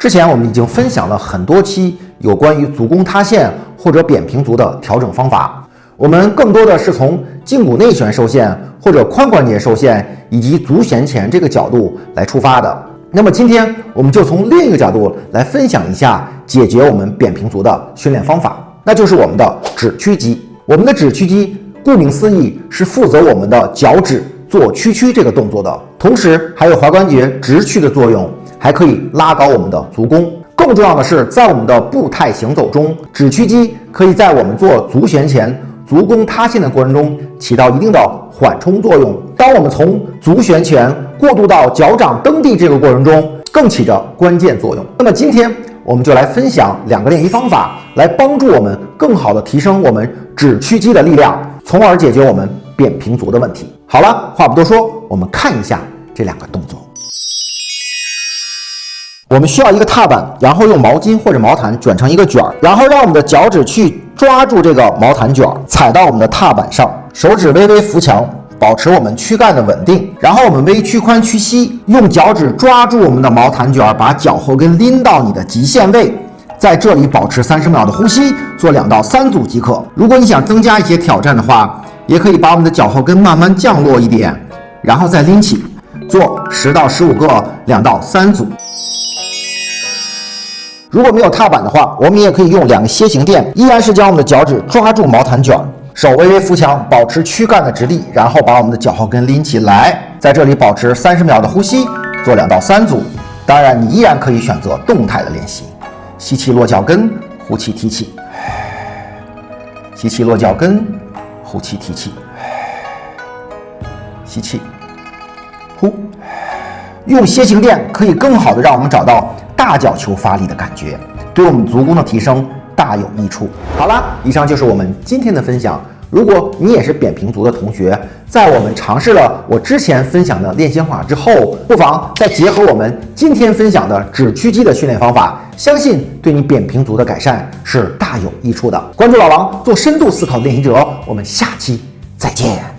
之前我们已经分享了很多期有关于足弓塌陷或者扁平足的调整方法，我们更多的是从胫骨内旋受限或者髋关节受限以及足旋前这个角度来出发的。那么今天我们就从另一个角度来分享一下解决我们扁平足的训练方法，那就是我们的指屈肌。我们的指屈肌顾名思义是负责我们的脚趾做屈曲这个动作的，同时还有踝关节直屈的作用，还可以拉高我们的足弓。更重要的是，在我们的步态行走中，指屈肌可以在我们做足旋前、足弓塌陷的过程中起到一定的缓冲作用。当我们从足旋前过渡到脚掌蹬地这个过程中，更起着关键作用。那么今天我们就来分享2个练习方法，来帮助我们更好的提升我们指屈肌的力量，从而解决我们扁平足的问题。好了，话不多说，我们看一下这2个动作。我们需要一个踏板，然后用毛巾或者毛毯卷成一个卷儿，然后让我们的脚趾去抓住这个毛毯卷，踩到我们的踏板上，手指微微扶墙，保持我们躯干的稳定，然后我们微屈髋屈膝，用脚趾抓住我们的毛毯卷，把脚后跟拎到你的极限位，在这里保持30秒的呼吸，做2到3组即可。如果你想增加一些挑战的话，也可以把我们的脚后跟慢慢降落一点，然后再拎起，做10到15个2到3组。如果没有踏板的话，我们也可以用2个楔形垫，依然是将我们的脚趾抓住毛毯卷，手微微扶墙，保持躯干的直立，然后把我们的脚后跟拎起来，在这里保持30秒的呼吸，做2到3组。当然，你依然可以选择动态的练习，吸气落脚跟，呼气提气，吸气落脚跟，呼气提气，吸气，呼。用楔形垫可以更好的让我们找到大脚球发力的感觉，对我们足弓的提升大有益处。好了，以上就是我们今天的分享。如果你也是扁平足的同学，在我们尝试了我之前分享的练习方法之后，不妨再结合我们今天分享的指屈肌的训练方法，相信对你扁平足的改善是大有益处的。关注老王，做深度思考练习者，我们下期再见。